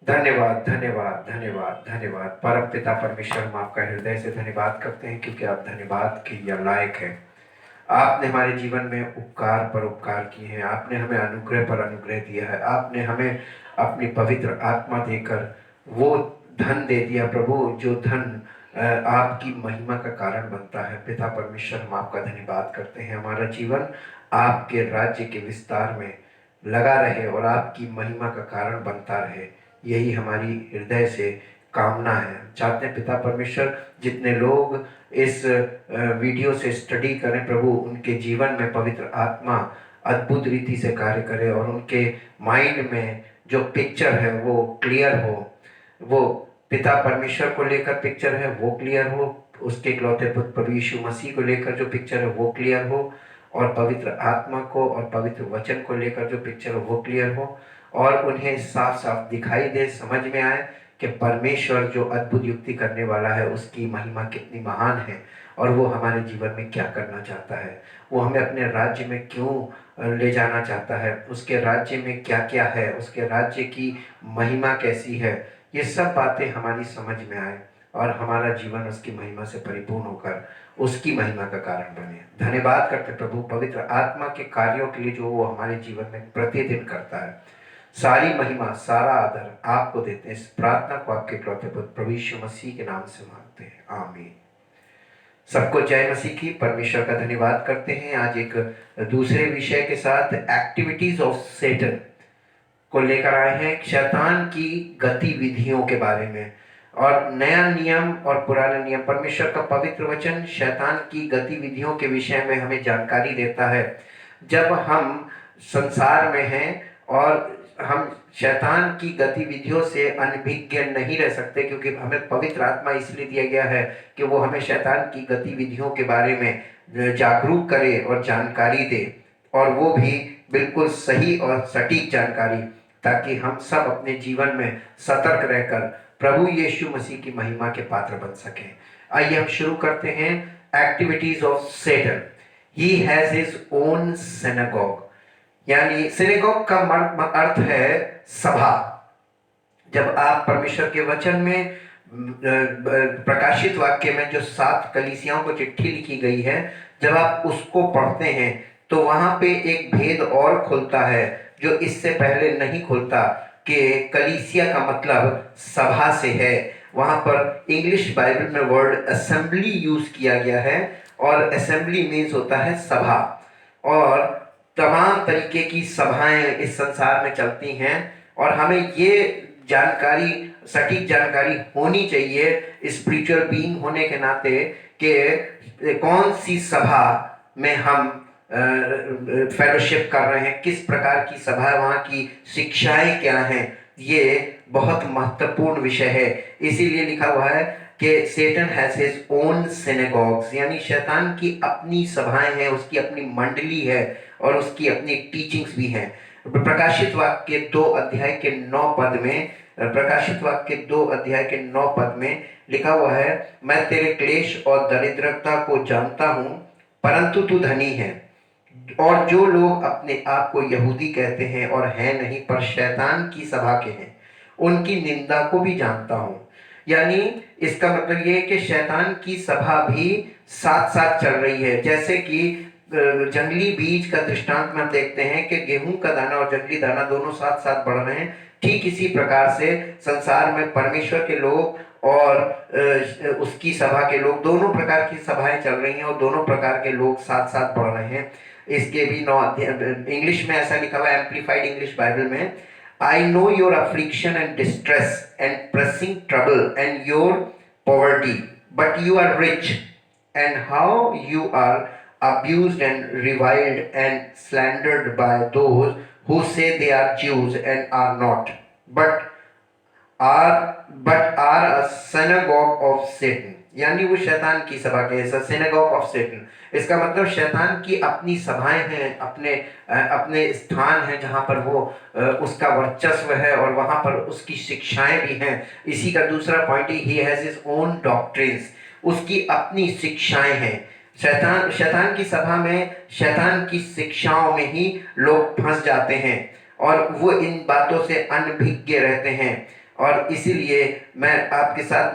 धन्यवाद, धन्यवाद, धन्यवाद, धन्यवाद। परम पिता परमेश्वर, हम आपका हृदय से धन्यवाद करते हैं क्योंकि आप धन्यवाद के या लायक हैं। आपने हमारे जीवन में उपकार पर उपकार किए हैं, आपने हमें अनुग्रह पर अनुग्रह दिया है, आपने हमें अपनी पवित्र आत्मा देकर वो धन दे दिया प्रभु, जो धन आपकी महिमा का कारण बनता है। पिता परमेश्वर, हम आपका धन्यवाद करते हैं। हमारा जीवन आपके राज्य के विस्तार में लगा रहे और आपकी महिमा का कारण बनता रहे, यही हमारी हृदय से कामना है। चाहते हैं पिता परमेश्वर, जितने लोग इस वीडियो से स्टडी करें प्रभु, उनके जीवन में पवित्र आत्मा अद्भुत रीति से कार्य करे और उनके माइंड में जो पिक्चर है वो क्लियर हो, वो पिता परमेश्वर को लेकर पिक्चर है वो क्लियर हो, उसके इकलौते पुत्र प्रभु यीशु मसीह को लेकर जो पिक्चर है वो क्लियर हो, और पवित्र आत्मा को और पवित्र वचन को लेकर जो पिक्चर है वो क्लियर हो, और उन्हें साफ साफ दिखाई दे, समझ में आए कि परमेश्वर जो अद्भुत युक्ति करने वाला है उसकी महिमा कितनी महान है और वो हमारे जीवन में क्या करना चाहता है, वो हमें अपने राज्य में क्यों ले जाना चाहता है, उसके राज्य में क्या क्या है, उसके राज्य की महिमा कैसी है। ये सब बातें हमारी समझ में आए और हमारा जीवन उसकी महिमा से परिपूर्ण होकर उसकी महिमा का कारण बने। धन्यवाद करते प्रभु पवित्र आत्मा के कार्यों के लिए जो वो हमारे जीवन में प्रतिदिन करता है। सारी महिमा सारा आदर आपको देते हैं। इस प्रार्थना को आपके इकलौते पुत्र प्रभु यीशु मसीह के नाम से मांगते हैं, आमीन। सबको जय मसीह की। परमेश्वर का धन्यवाद करते हैं। आज एक दूसरे विषय के साथ एक्टिविटीज ऑफ सेटन को लेकर आए हैं, शैतान की गतिविधियों के बारे में। और नया नियम और पुराना नियम, परमेश्वर का पवित्र वचन शैतान की गतिविधियों के विषय में हमें जानकारी देता है। जब हम संसार में हैं और हम शैतान की गतिविधियों से अनभिज्ञ नहीं रह सकते, क्योंकि हमें पवित्र आत्मा इसलिए दिया गया है कि वो हमें शैतान की गतिविधियों के बारे में जागरूक करे और जानकारी दे, और वो भी बिल्कुल सही और सटीक जानकारी, ताकि हम सब अपने जीवन में सतर्क रहकर प्रभु यीशु मसीह की महिमा के पात्र बन सकें। आइए हम शुरू करते हैं। Activities of Satan. He has his own synagogue, यानी सिनेगॉग का अर्थ है सभा। जब आप परमेश्वर के वचन में प्रकाशित वाक्य में जो 7 कलीसियाओं को चिट्ठी लिखी गई है, जब आप उसको पढ़ते हैं तो वहां पे एक भेद और खुलता है जो इससे पहले नहीं खुलता, कि कलीसिया का मतलब सभा से है। वहां पर इंग्लिश बाइबल में वर्ड असेंबली यूज किया गया है, और असेंबली मीन्स होता है सभा। और तमाम तरीके की सभाएं इस संसार में चलती हैं, और हमें ये जानकारी, सटीक जानकारी होनी चाहिए स्पिरिचुअल बीइंग होने के नाते, कि कौन सी सभा में हम फेलोशिप कर रहे हैं, किस प्रकार की सभा है, वहाँ की शिक्षाएं क्या हैं। ये बहुत महत्वपूर्ण विषय है। इसीलिए लिखा हुआ है कि सेटन हैज हिज ओन सिनेगॉग्स, यानी शैतान की अपनी सभाएं हैं, उसकी अपनी मंडली है और उसकी अपनी टीचिंग्स भी हैं। प्रकाशित वाक्य 2 अध्याय के 9 पद में, प्रकाशित वाक्य 2 अध्याय के 9 पद में लिखा हुआ है, मैं तेरे क्लेश और दरिद्रता को जानता हूं, परंतु तू धनी है, और जो लोग अपने आप को यहूदी कहते हैं और हैं नहीं पर शैतान की सभा के हैं, उनकी निंदा को भी जानता हूं। यानी इसका मतलब ये है कि शैतान की सभा भी साथ साथ चल रही है। जैसे कि जंगली बीज का दृष्टांत में हम देखते हैं कि गेहूं का दाना और जंगली दाना दोनों साथ साथ बढ़ रहे हैं, ठीक इसी प्रकार से संसार में परमेश्वर के लोग और उसकी सभा के लोग, दोनों प्रकार की सभाएं चल रही हैं और दोनों प्रकार के लोग साथ साथ बढ़ रहे हैं। इसके भी 9 इंग्लिश में ऐसा लिखा हुआ है, एम्प्लीफाइड इंग्लिश बाइबल में, I know your affliction and distress and pressing trouble and your poverty, but you are rich, and how you are abused and reviled and slandered by those who say they are Jews and are not, but are a synagogue of Satan। यानी वो शैतान की सभा के, synagogue of Satan. इसका मतलब शैतान की अपनी सभाएं हैं, अपने स्थान हैं जहां पर वो उसका वर्चस्व है और वहां पर उसकी शिक्षाएं भी हैं। इसी का दूसरा point he has his own doctrines, उसकी अपनी शिक्षाएं हैं। शैतान की सभा में शैतान की शिक्षाओं में ही लोग फंस जाते हैं और वो इन बातों से अनभिज्ञ रहते हैं। और इसीलिए मैं आपके साथ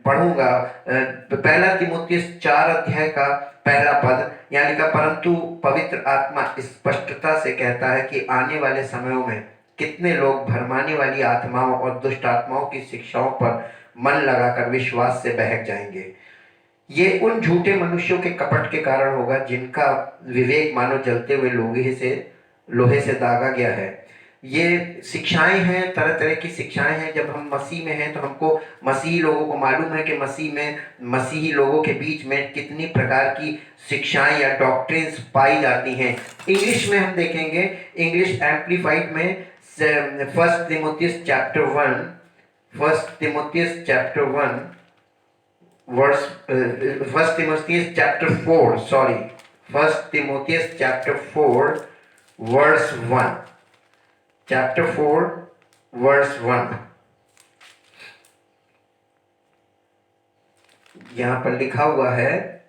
पढ़ूंगा पहला तीमुथियुस 4 अध्याय का पहला पद। यहाँ लिखा, परंतु पवित्र आत्मा स्पष्टता से कहता है कि आने वाले समयों में कितने लोग भरमाने वाली आत्माओं और दुष्ट आत्माओं की शिक्षाओं पर मन लगाकर विश्वास से बहक जाएंगे। ये उन झूठे मनुष्यों के कपट के कारण होगा जिनका विवेक मानो जलते हुए लोहे से दागा गया है। ये शिक्षाएं हैं, तरह तरह की शिक्षाएं हैं। जब हम मसीह में हैं तो हमको मसीही लोगों को मालूम है कि मसीह में मसीही लोगों के बीच में कितनी प्रकार की शिक्षाएं या डॉक्ट्रिन्स पाई जाती हैं। इंग्लिश में हम देखेंगे, इंग्लिश एम्प्लीफाइड में फर्स्ट तीमुथियुस chapter 1 verse First Timothy chapter 4, sorry, First Timothy chapter 4 verse 1, chapter 4 verse 1, यहां पर लिखा हुआ है,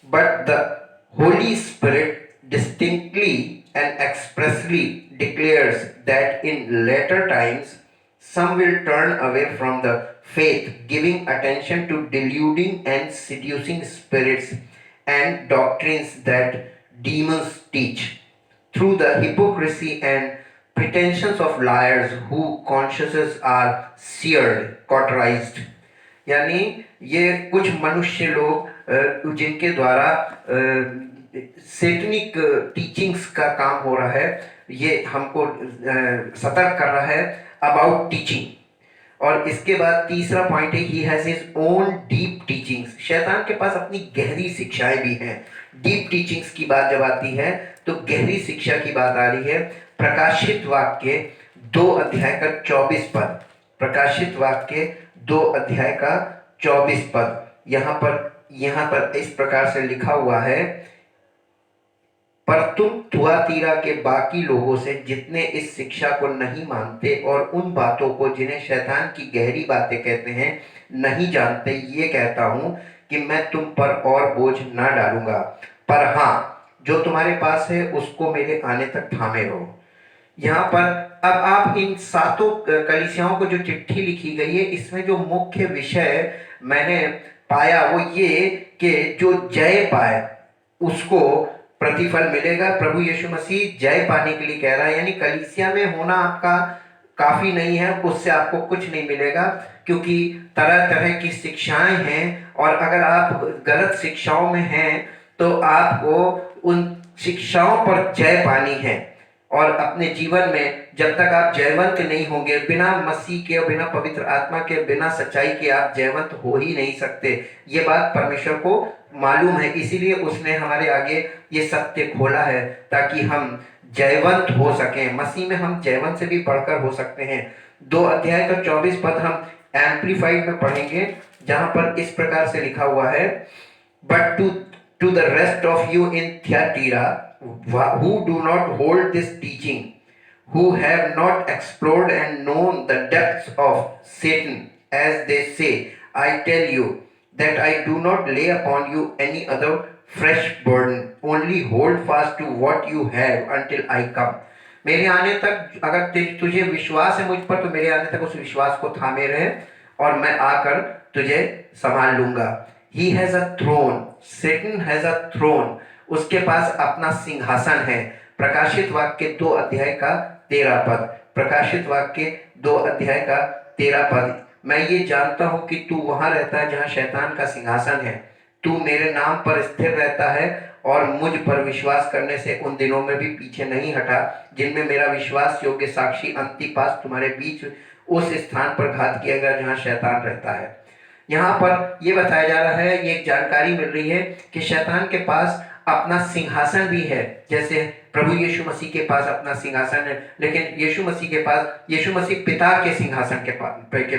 but the Holy Spirit distinctly and expressly declares that in later times some will turn away from the faith, giving attention to deluding and seducing spirits and doctrines that demons teach, through the hypocrisy and pretensions of liars whose consciences are seared, cauterized। यानी ये कुछ मनुष्य लोग जिनके द्वारा Satinique teachings का काम हो रहा है, ये हमको सतर्क कर रहा है अबाउट टीचिंग। और इसके बाद तीसरा पॉइंट है, ही has his own deep teachings. शैतान के पास अपनी गहरी शिक्षाएं भी हैं। डीप टीचिंग्स की बात जब आती है तो गहरी शिक्षा की बात आ रही है। प्रकाशित वाक्य 2 अध्याय का 24 पद, प्रकाशित वाक्य 2 अध्याय का 24 पद, यहाँ पर इस प्रकार से लिखा हुआ है, पर तुम थुआतीरा के बाकी लोगों से जितने इस शिक्षा को नहीं मानते और उन बातों को जिन्हें शैतान की गहरी बातें कहते हैं नहीं जानते, ये कहता हूं कि मैं तुम पर और बोझ ना डालूंगा, पर हाँ, जो तुम्हारे पास है उसको मेरे आने तक थामे रहो। यहाँ पर अब आप इन 7 कलीसियाओं को जो चिट्ठी लिखी गई है, इसमें जो मुख्य विषय मैंने पाया वो ये कि जो जय पाए उसको प्रतिफल मिलेगा। प्रभु यीशु मसीह जय पाने के लिए कह रहा है, यानी कलीसिया में होना आपका काफी नहीं है, उससे आपको कुछ नहीं मिलेगा, क्योंकि तरह तरह की शिक्षाएं हैं और अगर आप गलत शिक्षाओं में हैं तो आपको उन शिक्षाओं पर जय पानी है। और अपने जीवन में जब तक आप जयवंत नहीं होंगे, बिना मसीह के और बिना पवित्र आत्मा के, बिना सच्चाई के आप जयवंत हो ही नहीं सकते। ये बात परमेश्वर को मालूम है, इसीलिए उसने हमारे आगे ये सत्य खोला है ताकि हम जयवंत हो सकें। मसीह में हम जयवंत से भी बढ़कर हो सकते हैं। 2 अध्याय का 24 पद हम एम्प्लीफाइड में पढ़ेंगे, जहां पर इस प्रकार से लिखा हुआ है, but to the rest of you in Thyatira who do not hold this teaching, who have not explored and known the depths of Satan, as they say, I tell you that I do not lay upon you any other fresh burden, only hold fast to what you have until I come। मेरे आने तक अगर तुझे विश्वास है मुझ पर, तो मेरे आने तक उस विश्वास को थामे रहे और मैं आकर तुझे संभाल लूंगा। He has a throne, Satan has a throne, उसके पास अपना सिंहासन है। प्रकाशित वाक्य 2 अध्याय का 13 पद, प्रकाशित वाक्य 2 अध्याय का 13 पद, मैं ये जानता हूं कि तू वहां रहता है जहां शैतान का सिंहासन है, तू मेरे नाम पर स्थिर रहता है और मुझ पर विश्वास करने से उन दिनों में भी पीछे नहीं हटा जिनमें मेरा विश्वास योग्य साक्षी अंतिपास तुम्हारे बीच उस स्थान पर घात किया गया जहां शैतान रहता है। यहाँ पर यह बताया जा रहा है, ये एक जानकारी मिल रही है कि शैतान के पास अपना सिंहासन भी है। जैसे प्रभु यीशु मसीह के पास अपना सिंहासन है, लेकिन यीशु मसीह पिता के सिंहासन के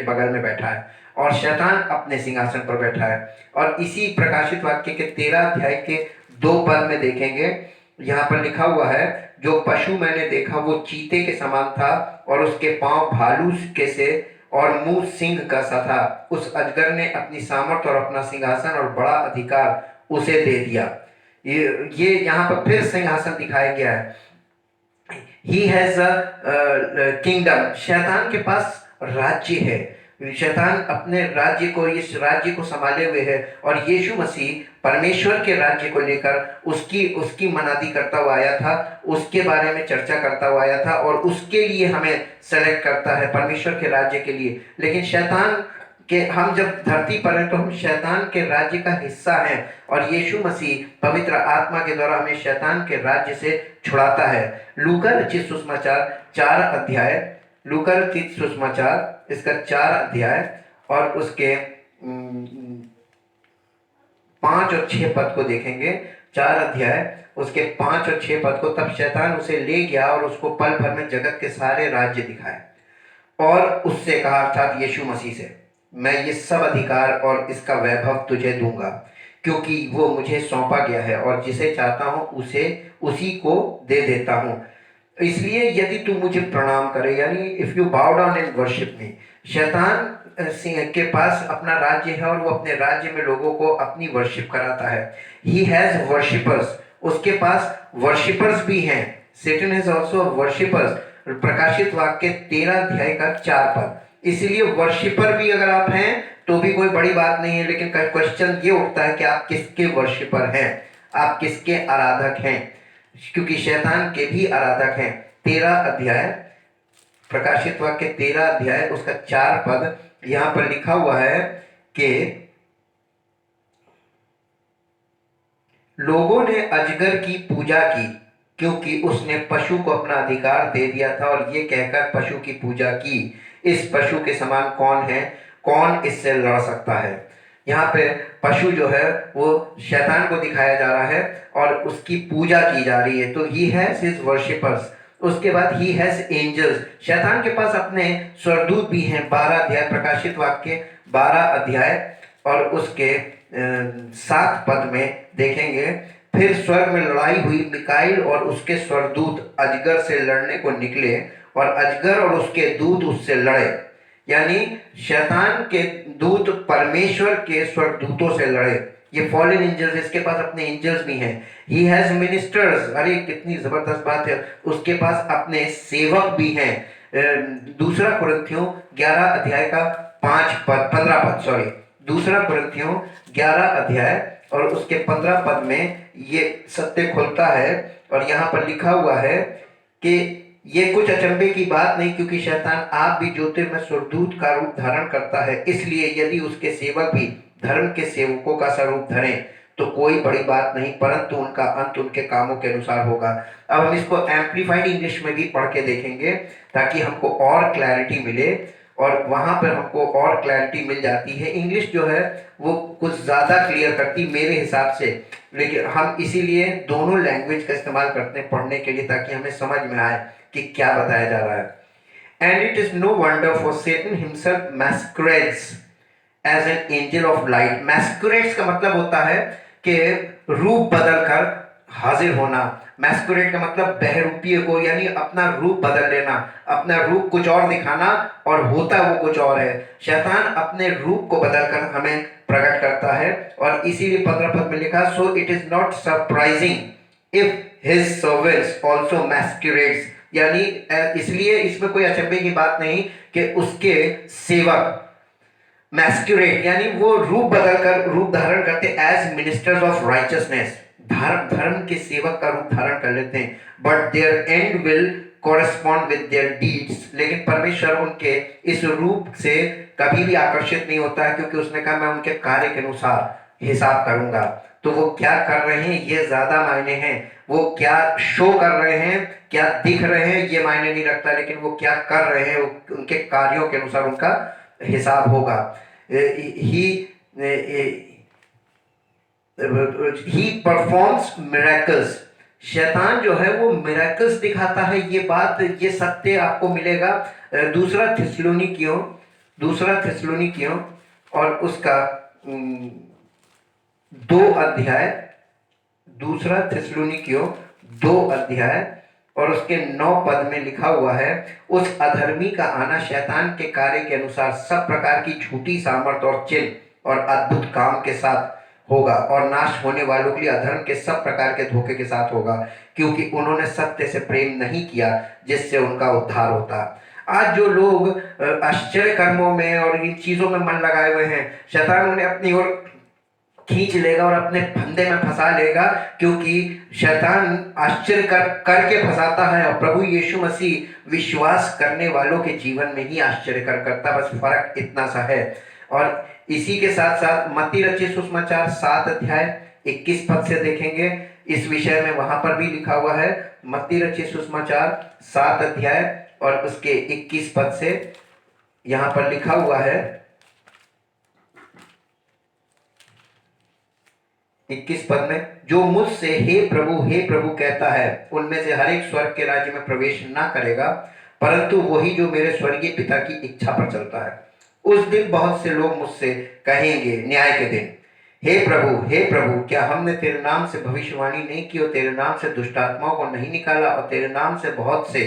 बगल में बैठा है और शैतान अपने सिंहासन पर बैठा है। और इसी प्रकाशित वाक्य के 13 अध्याय के 2 पद में देखेंगे, यहाँ पर लिखा हुआ है, जो पशु मैंने देखा वो चीते के समान था और उसके पांव भालू के से और मुंह सिंह का सा था। उस अजगर ने अपनी सामर्थ और अपना सिंहासन और बड़ा अधिकार उसे दे दिया। ये यहाँ पर फिर सिंहासन दिखाया गया है ही हैज अ किंगडम, शैतान के पास राज्य है, शैतान अपने राज्य को, इस राज्य को संभाले हुए है, और यीशु मसीह परमेश्वर के राज्य को लेकर उसकी उसकी मनादी करता हुआ आया था, उसके बारे में चर्चा करता हुआ आया था, और उसके लिए हमें सेलेक्ट करता है, परमेश्वर के राज्य के लिए। लेकिन शैतान कि हम जब धरती पर हैं तो हम शैतान के राज्य का हिस्सा हैं, और यीशु मसीह पवित्र आत्मा के द्वारा हमें शैतान के राज्य से छुड़ाता है। लूका रचित सुसमाचार 4 अध्याय, लूका रचित सुसमाचार इसका 4 अध्याय और उसके 5 और 6 पद को देखेंगे। 4 अध्याय उसके 5 और 6 पद को, तब शैतान उसे ले गया और उसको पल भर में जगत के सारे राज्य दिखाए, और उससे कहा, अर्थात यीशु मसीह से, मैं ये सब अधिकार और इसका वैभव तुझे दूंगा, क्योंकि वो मुझे सौंपा गया है, और जिसे चाहता हूं उसे उसी को दे देता हूं। इसलिए यदि तू मुझे प्रणाम करे, यानी इफ यू बाउ डाउन एंड वर्शिप मी, शैतान के पास अपना राज्य है और वो अपने राज्य में लोगों को अपनी वर्शिप कराता है। ही हैज वर्शिपर्स, उसके पास वर्शिपर्स भी हैं। सेटन हैज आल्सो वर्शिपर्स, प्रकाशित वाक्य 13 अध्याय का 4 पद। इसीलिए वर्शिपर भी अगर आप हैं तो भी कोई बड़ी बात नहीं है, लेकिन क्वेश्चन ये उठता है कि आप किसके वर्शिपर हैं, आप किसके आराधक हैं, क्योंकि शैतान के भी आराधक हैं। 13 अध्याय, प्रकाशित वाक्य 13 अध्याय उसका 4 पद, यहां पर लिखा हुआ है कि लोगों ने अजगर की पूजा की, क्योंकि उसने पशु को अपना अधिकार दे दिया था, और ये कहकर पशु की पूजा की, इस पशु के समान कौन है, कौन इससे लड़ सकता है। यहाँ पे पशु जो है वो शैतान को दिखाया जा रहा है और उसकी पूजा की जा रही है। तो ही हैज हिज वर्शिपर्स। उसके बाद ही हैज एंजल्स, शैतान के पास अपने स्वर्गदूत भी हैं। 12 अध्याय, प्रकाशित वाक्य 12 अध्याय और उसके 7 पद में देखेंगे, फिर स्वर्ग में लड़ाई हुई, मिकाइल और उसके स्वर्गदूत अजगर से लड़ने को निकले, और अजगर और उसके दूत उससे लड़े। यानी शैतान के दूत परमेश्वर के स्वर्गदूतों से लड़े। ये फॉलन एंजल्स, इसके पास अपने एंजल्स भी हैं। ही हैज मिनिस्टर्स, अरे कितनी जबरदस्त बात है, उसके पास अपने सेवक भी हैं। दूसरा कुरिन्थियों 11 अध्याय का 15 पद, सॉरी, दूसरा कुरिन्थियों 11 अध्याय और उसके 15 पद में ये सत्य खुलता है, और यहाँ पर लिखा हुआ है कि ये कुछ अचंभे की बात नहीं, क्योंकि शैतान आप भी ज्योतिर्मय स्वर्गदूत का रूप धारण करता है, इसलिए यदि उसके सेवक भी धर्म के सेवकों का स्वरूप धरें तो कोई बड़ी बात नहीं, परंतु उनका अंत उनके कामों के अनुसार होगा। अब हम इसको एम्प्लीफाइड इंग्लिश में भी पढ़ के देखेंगे ताकि हमको और क्लैरिटी मिले, और वहां पर हमको और क्लैरिटी मिल जाती है। इंग्लिश जो है वो कुछ ज़्यादा क्लियर करती मेरे हिसाब से, लेकिन हम इसीलिए दोनों लैंग्वेज का इस्तेमाल करते हैं पढ़ने के लिए, ताकि हमें समझ में आए कि क्या बताया जा रहा है। And it is no wonder for Satan himself masquerades as an angel of light. Masquerades का मतलब होता है कि रूप बदलकर हाजिर होना। मैस्कुरेट का मतलब बहरूपीय को, यानी अपना रूप बदल लेना, अपना रूप कुछ और दिखाना और होता वो कुछ और है। शैतान अपने रूप को बदलकर हमें प्रकट करता है, और इसीलिए 15 पद में लिखा, so it is not surprising if his servants also masquerades, यानी इसलिए इसमें कोई अचंभे की बात नहीं कि उसके सेवक मैस्कुरेट, यानी वो रूप बदलकर रूप धारण करते, एज मिनिस्टर्स ऑफ राइचियसनेस, धर्म के सेवक का रूप धारण कर लेते हैं, but their end will correspond with their deeds, लेकिन परमेश्वर उनके इस रूप से कभी भी आकर्षित नहीं होता है, क्योंकि उसने कहा मैं उनके कार्य के अनुसार हिसाब करूंगा। तो वो क्या कर रहे हैं ये ज्यादा मायने हैं, वो क्या शो कर रहे हैं, क्या दिख रहे हैं ये मायने नहीं रखता, लेकिन वो क्या कर रहे हैं उनके कार्यों के अनुसार उनका हिसाब होगा। ही परफॉर्म्स मिरेकल्स, शैतान जो है वो मिरेकल्स दिखाता है, ये बात, ये सत्य आपको मिलेगा। दूसरा थिस्सलुनीकियों और उसका 2 अध्याय, दूसरा थिस्सलुनीकियों 2 अध्याय और उसके 9 पद में लिखा हुआ है, उस अधर्मी का आना शैतान के कार्य के अनुसार सब प्रकार की झूठी सामर्थ और चिन्ह और अद्भुत काम के साथ होगा और नाश होने वालों के लिए अधर्म के सब प्रकार के धोखे के साथ होगा, क्योंकि उन्होंने सत्य से प्रेम नहीं किया जिससे उनका उद्धार होता। आज जो लोग आश्चर्य कर्मों में और इन चीजों में मन लगाए हुए हैं, शैतान उन्हें अपनी ओर खींच लेगा और अपने फंदे में फंसा लेगा, क्योंकि शैतान आश्चर्य करके फंसाता है और प्रभु यीशु मसीह विश्वास करने वालों के जीवन में ही आश्चर्य करता। बस फर्क इतना सा है। और इसी के साथ साथ मत्ती रचित सुसमाचार 7 अध्याय 21 पद से देखेंगे, इस विषय में वहां पर भी लिखा हुआ है। मत्ती रचित सुसमाचार 7 अध्याय और उसके 21 पद से यहां पर लिखा हुआ है, 21 पद में, जो मुझसे हे प्रभु कहता है, उनमें से हर एक स्वर्ग के राज्य में प्रवेश ना करेगा, परंतु वही जो मेरे स्वर्गीय पिता की इच्छा पर चलता है। उस दिन बहुत से लोग मुझसे कहेंगे न्याय के दिन, हे प्रभु, क्या हमने तेरे नाम से भविष्यवाणी नहीं की और तेरे नाम से दुष्ट आत्माओं को नहीं निकाला और तेरे नाम से बहुत से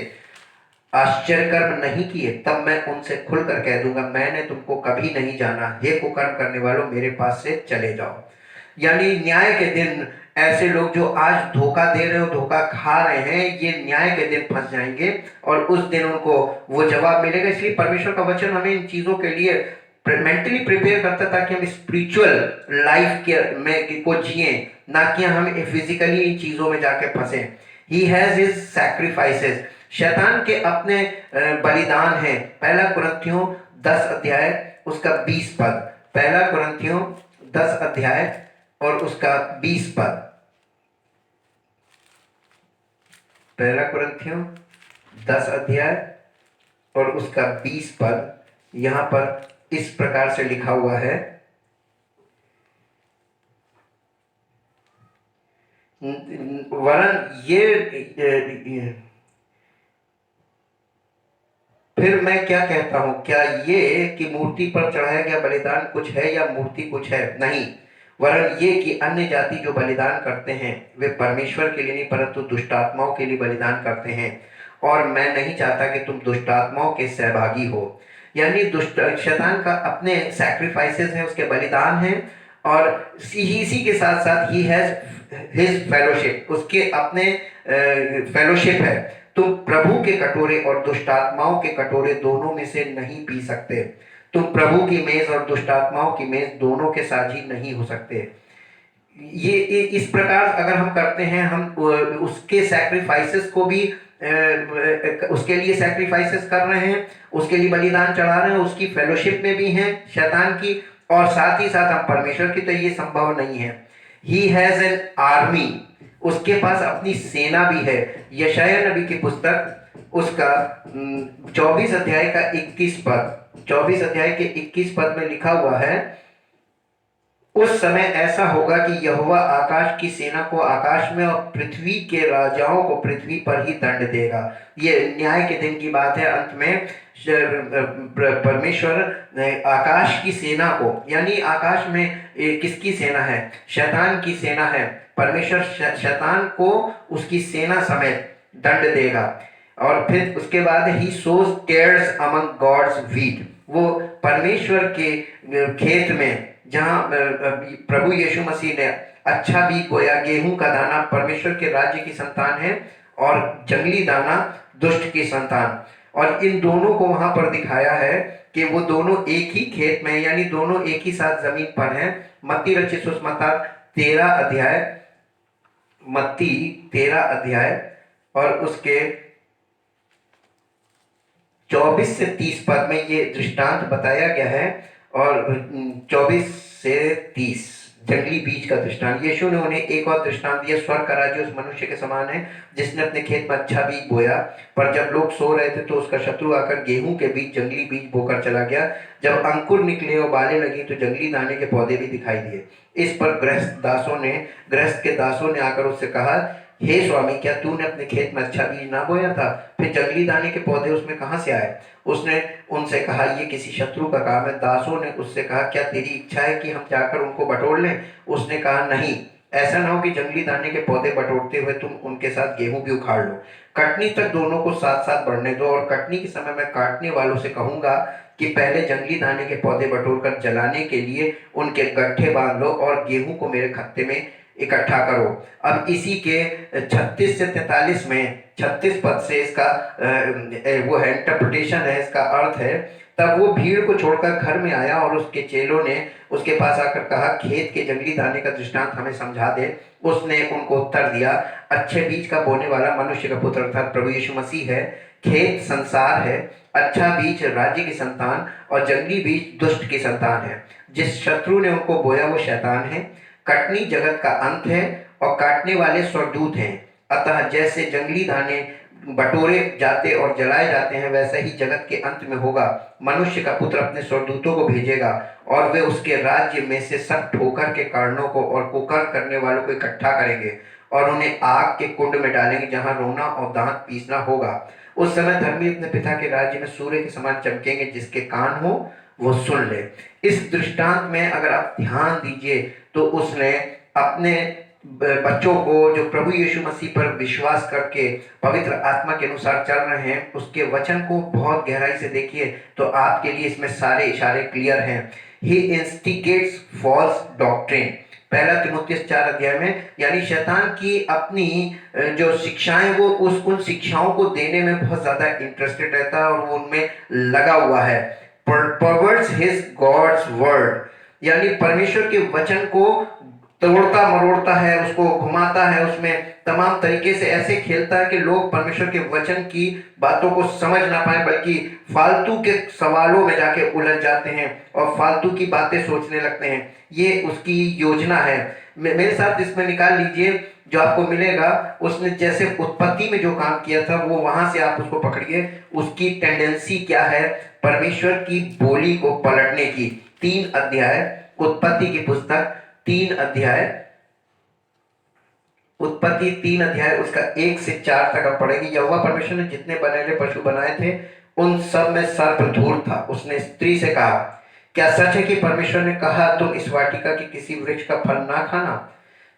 आश्चर्य कर्म नहीं किए? तब मैं उनसे खुलकर कह दूंगा, मैंने तुमको कभी नहीं जाना, हे कुकर्म करने वालों, मेरे पास से चले जाओ। यानी न्याय के दिन ऐसे लोग जो आज धोखा दे रहे हो, धोखा खा रहे हैं, ये न्याय के दिन फंस जाएंगे और उस दिन उनको वो जवाब मिलेगा। इसलिए परमेश्वर का वचन हमें इन चीजों के लिए मेंटली प्रिपेयर करता है, ताकि हम स्पिरिचुअल लाइफ के में को जिए, ना कि हम फिजिकली इन चीजों में जाके फंसे। ही हैज हिज सैक्रिफाइसेस। शैतान के अपने बलिदान हैं। पहला कुरिन्थियों 10 अध्याय उसका 20 पद, पहला कुरिन्थियों 10 अध्याय और उसका 20 पद, पहला कुरिन्थियों 10 अध्याय और उसका 20 पद, यहां पर इस प्रकार से लिखा हुआ है, वरन ये फिर मैं क्या कहता हूं, क्या ये कि मूर्ति पर चढ़ाया गया बलिदान कुछ है या मूर्ति कुछ है? नहीं, वरन ये कि अन्य जाति जो बलिदान करते हैं वे परमेश्वर के लिए नहीं परंतु दुष्टात्माओं के लिए बलिदान करते हैं, और मैं नहीं चाहता कि तुम दुष्टात्माओं के सहभागी हो। यानी दुष्ट शैतान का अपने सैक्रिफाइसेस हैं, उसके बलिदान हैं, और इसी के साथ साथ ही हैज हिज फेलोशिप, उसके अपने फेलोशिप है। तुम प्रभु के कटोरे और दुष्टात्माओं के कटोरे दोनों में से नहीं पी सकते। तुम प्रभु की मेज और दुष्टात्माओं की मेज दोनों के साझी नहीं हो सकते। ये इस प्रकार अगर हम करते हैं, हम उसके सैक्रिफाइसेस को भी उसके लिए सैक्रिफाइसेस कर रहे हैं, उसके लिए बलिदान चढ़ा रहे हैं, उसकी फेलोशिप में भी हैं शैतान की, और साथ ही साथ हम परमेश्वर की, तो ये संभव नहीं है। ही हैज एन आर्मी, उसके पास अपनी सेना भी है। यशायाह नबी की पुस्तक उसका 24 अध्याय का 21 पद, 24 अध्याय के 21 पद में लिखा हुआ है, उस समय ऐसा होगा कि यहोवा आकाश की सेना को आकाश में और पृथ्वी के राजाओं को पृथ्वी पर ही दंड देगा। ये न्याय के दिन की बात है। अंत में परमेश्वर आकाश की सेना को, यानी आकाश में किसकी सेना है? शैतान की सेना है। परमेश्वर शैतान को उसकी सेना समेत दंड देगा। और फिर उसके बाद ही सोज टेयर्स अमंग गॉड्स व्हीट, वो परमेश्वर के खेत में जहां प्रभु यीशु मसीह ने अच्छा बीज बोया, गेहूं का दाना परमेश्वर के राज्य की संतान है और जंगली दाना दुष्ट की संतान, और इन दोनों को वहां पर दिखाया है कि वो दोनों एक ही खेत में, यानी दोनों एक ही साथ जमीन पर हैं। मत्ती रचित सुसमाचार 13 अध्याय, मत्ती 13 अध्याय और उसके 24 से 30 पद में ये दृष्टांत बताया गया है, और 24 से 30 जंगली बीज का दृष्टांत। यीशु ने उन्हें एक और दृष्टांत दिया, स्वर्ग का राज्य उस मनुष्य के समान है जिसने अपने खेत में अच्छा बीज बोया, पर जब लोग सो रहे थे तो उसका शत्रु आकर गेहूं के बीज, जंगली बीज बोकर चला गया। जब अंकुर निकले और बालें लगी तो जंगली दाने के पौधे भी दिखाई दिए। इस पर गृहस्थ के दासों ने आकर उससे कहा, हे स्वामी, क्या तूने अपने खेत में अच्छा बीज ना बोया था? फिर जंगली दाने के पौधे उसमें कहां से आए? उसने उनसे कहा, ये किसी शत्रु का काम है। दासों ने उससे कहा, क्या तेरी इच्छा है कि हम जाकर उनको बटोर लें? उसने कहा, नहीं, ऐसा ना हो कि जंगली दाने के पौधे बटोरते हुए तुम उनके साथ गेहूं भी उखाड़ लो। कटनी तक दोनों को साथ साथ बढ़ने दो, और कटनी के समय मैं काटने वालों से कहूंगा, कि पहले जंगली दाने के पौधे बटोरकर जलाने के लिए उनके गट्ठे बांध लो और गेहूं को मेरे खत्ते में इकट्ठा करो। अब इसी के 36 से 43 में 36 पद से इसका वो है इंटरप्रिटेशन है, इसका अर्थ है, तब वो भीड़ को छोड़कर घर में आया और उसके चेलों ने उसके पास आकर कहा, खेत के जंगली दाने का दृष्टांत हमें समझा दे। उसने उनको उत्तर दिया, अच्छे बीज का बोने वाला मनुष्य का पुत्र अर्थात प्रभु यीशु मसीह है। खेत संसार है, अच्छा बीज राज्य की संतान और जंगली बीज दुष्ट की संतान है। जिस शत्रु ने उनको बोया वो शैतान है। कटनी जगत का अंत है और काटने वाले स्वर्गदूत हैं। अतः जैसे जंगली दाने बटोरे जाते और जलाए जाते हैं, वैसा ही जगत के अंत में होगा। मनुष्य का पुत्र अपने स्वर्गदूतों को भेजेगा और वे उसके राज्य में से सब ठोकर के कारणों को और कुकर्म करने वालों को इकट्ठा करेंगे और उन्हें आग के कुंड में डालेंगे, जहां रोना और दांत पीसना होगा। उस समय धर्मी अपने पिता के राज्य में सूर्य के समान चमकेंगे। जिसके कान हो वो सुन ले। इस दृष्टांत में अगर आप ध्यान दीजिए तो उसने अपने बच्चों को जो प्रभु यीशु मसीह पर विश्वास करके पवित्र आत्मा के अनुसार चल रहे हैं, उसके वचन को बहुत गहराई से देखिए तो आपके लिए इसमें सारे इशारे क्लियर हैं। ही इंस्टिगेट्स फॉल्स डॉक्ट्रिन, पहला तीमुथियुस 4 अध्याय में, यानी शैतान की अपनी जो शिक्षाएं वो उन शिक्षाओं को देने में बहुत ज्यादा इंटरेस्टेड रहता है और वो उनमें लगा हुआ है। परवर्ट्स हिज गॉड्स वर्ड, यानी परमेश्वर के वचन को तोड़ता मरोड़ता है, उसको घुमाता है, उसमें तमाम तरीके से ऐसे खेलता है कि लोग परमेश्वर के वचन की बातों को समझ ना पाए, बल्कि फालतू के सवालों में जाके उलझ जाते हैं और फालतू की बातें सोचने लगते हैं। ये उसकी योजना है। मेरे साथ इसमें निकाल लीजिए जो आपको मिलेगा। उसने जैसे उत्पत्ति में जो काम किया था वो वहां से आप उसको पकड़िए। उसकी टेंडेंसी क्या है? परमेश्वर की बोली को पलटने की। 3 अध्याय उत्पत्ति की पुस्तक, 3 अध्याय उत्पत्ति 3 अध्याय उसका 1 से 4 तक आप पढ़ेंगे। यहोवा परमेश्वर ने जितने बनेले पशु बनाए थे उन सब में सर्प धूर्त था। उसने स्त्री से कहा, क्या सच है कि परमेश्वर ने कहा तुम इस वाटिका के किसी वृक्ष का फल ना खाना?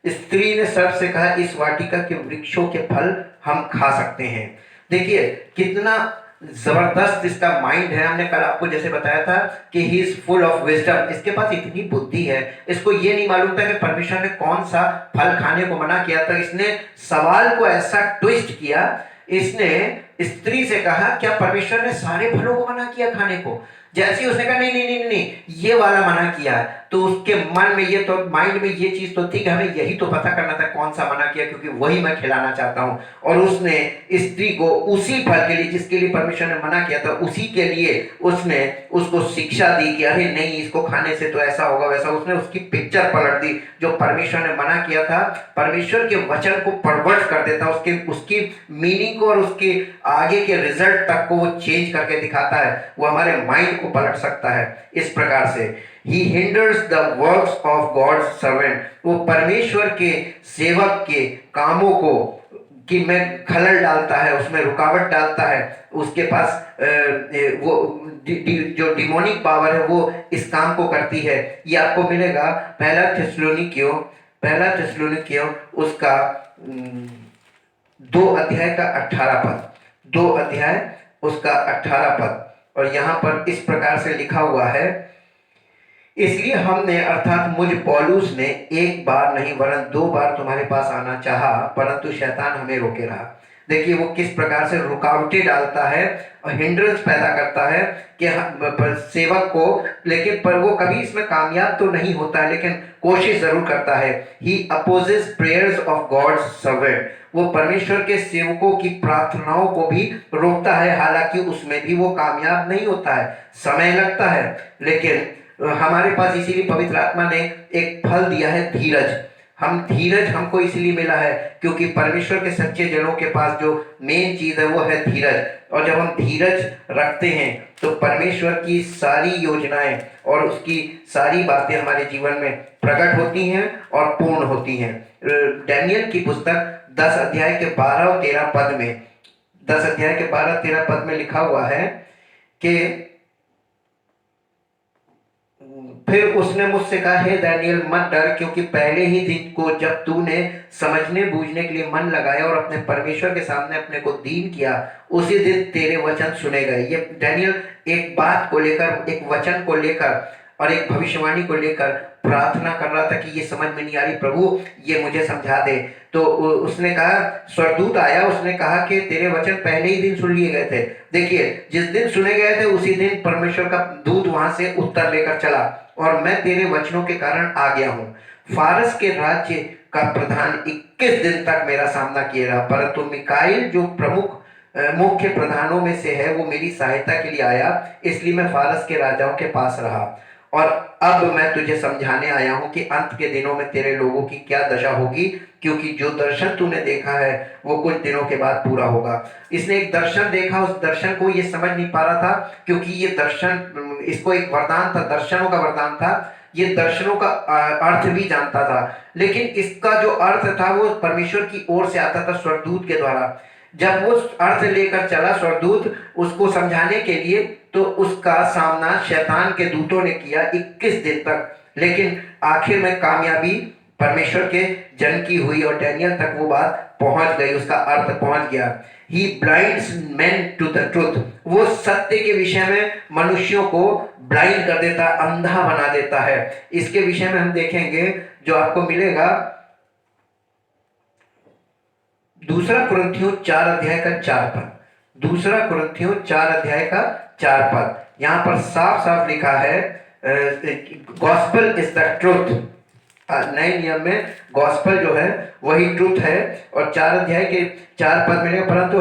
स्त्री ने सर्प से कहा, इस वाटिका के वृक्षों के फल हम खा सकते हैं। देखिए कितना जबरदस्त इसका माइंड है। हमने कल आपको जैसे बताया था कि he is full of wisdom, इसके पास इतनी बुद्धि है, इसको ये नहीं मालूम था कि परमेश्वर ने कौन सा फल खाने को मना किया था। इसने सवाल को ऐसा ट्विस्ट किया, इसने स्त्री से कहा क्या परमेश्वर ने सारे फलों को मना किया खाने को? जैसे ही उसने कहा नहीं नहीं नहीं नहीं ये वाला मना किया, तो उसके मन में ये तो माइंड में ये चीज तो थी कि हमें यही तो पता करना था कौन सा मना किया, क्योंकि वही मैं खिलाना चाहता हूं। और उसने स्त्री को उसी फल के लिए जिसके लिए परमेश्वर ने मना किया था, उसी के लिए उसने उसको शिक्षा दी कि अरे नहीं इसको खाने से तो ऐसा होगा वैसा। उसने उसकी पिक्चर पलट दी। जो परमेश्वर ने मना किया था, परमेश्वर के वचन को परवर्ट कर देता, उसकी मीनिंग को और उसके आगे के रिजल्ट तक को वो चेंज करके दिखाता है। वो हमारे माइंड को पलट सकता है इस प्रकार से। He hinders the works of God's servant, वो परमेश्वर के सेवक के कामों को कि में खलल डालता है, उसमें रुकावट डालता है। उसके पास वो जो डिमोनिक पावर है वो इस काम को करती है। ये आपको मिलेगा पहला थिस्सलुनीकियों उसका 2 अध्याय का 18 पद, 2 अध्याय उसका 18 पद। और यहाँ पर इस प्रकार से लिखा हुआ है, इसलिए हमने अर्थात मुझ पौलुस ने एक बार नहीं वरन 2 बार तुम्हारे पास आना चाहा, परंतु शैतान हमें रोके रहा। देखिए वो किस प्रकार से रुकावटें डालता है और हिंड्रेंस पैदा करता है कि सेवक को, लेकिन पर वो कभी इसमें कामयाब तो नहीं होता है, लेकिन कोशिश जरूर करता है। He opposes prayers of God's servant, वो परमेश्वर के सेवकों की प्रार्थनाओं को भी रोकता है, हालांकि उसमें भी वो कामयाब नहीं होता है, समय लगता है। लेकिन हमारे पास इसीलिए पवित्र आत्मा ने एक फल दिया है, धीरज। धीरज हमको इसलिए मिला है क्योंकि परमेश्वर के सच्चे जनों के पास जो मेन चीज है वो है धीरज। और जब हम धीरज रखते हैं तो परमेश्वर की सारी योजनाएं और उसकी सारी बातें हमारे जीवन में प्रकट होती हैं और पूर्ण होती हैं। डैनियल की पुस्तक 10 अध्याय के 12 और 13 पद में, 10 अध्याय के 12-13 पद में लिखा हुआ है कि फिर उसने मुझसे कहा, हे दानियल मत डर, क्योंकि पहले ही दिन को जब तूने समझने बूझने के लिए मन लगाया और अपने परमेश्वर के सामने अपने को दीन किया, उसी दिन तेरे वचन सुने गए। ये दानियल एक बात को लेकर, एक वचन को लेकर और एक भविष्यवाणी को लेकर प्रार्थना कर रहा था कि ये समझ में नहीं आ रही प्रभु, ये मुझे समझा दे। तो उसने कहा, स्वर्गदूत आया, उसने कहा कि तेरे वचन पहले ही दिन सुन लिए गए थे। देखिए, जिस दिन सुने गए थे उसी दिन परमेश्वर का दूत वहां से उत्तर लेकर चला, और मैं तेरे वचनों के कारण आ गया हूँ। फारस के राज्य का प्रधान 21 दिन तक मेरा सामना किए रहा, परंतु मिकाइल जो प्रमुख मुख्य प्रधानों में से है, वो मेरी सहायता के लिए आया, इसलिए मैं फारस के राजाओं के पास रहा। और अब मैं तुझे समझाने आया हूं कि अंत के दिनों में तेरे लोगों की क्या दशा होगी, क्योंकि जो दर्शन तूने देखा है वो कुछ दिनों के बाद पूरा होगा। इसने एक दर्शन देखा, उस दर्शन को ये समझ नहीं पा रहा था, क्योंकि ये दर्शन, इसको एक वरदान था, दर्शनों का वरदान था, ये दर्शनों का अर्थ भी जानता था, लेकिन इसका जो अर्थ था वो परमेश्वर की ओर से आता था स्वर्गदूत के द्वारा। जब वो अर्थ लेकर चला स्वर्गदूत उसको समझाने के लिए, तो उसका सामना शैतान के दूतों ने किया 21 दिन तक, लेकिन आखिर में कामयाबी परमेश्वर के जन की हुई और डैनियल तक वो बात पहुंच गई, उसका अर्थ पहुंच गया। He blinds men to the truth, वो सत्य के विषय में मनुष्यों को ब्लाइंड कर देता, अंधा बना देता है। इसके विषय में हम देखेंगे, जो आपको मिलेगा दूसरा कुरिन्थियों 4 अध्याय का 4 पद, दूसरा कुरिन्थियों 4 अध्याय का 4 पद, यहाँ पर साफ साफ लिखा है, गॉस्पेल इज द ट्रुथ। नए नियम में गॉस्पेल जो है वही ट्रुथ है, और 4 अध्याय के 4 पद मिलेगा, परंतु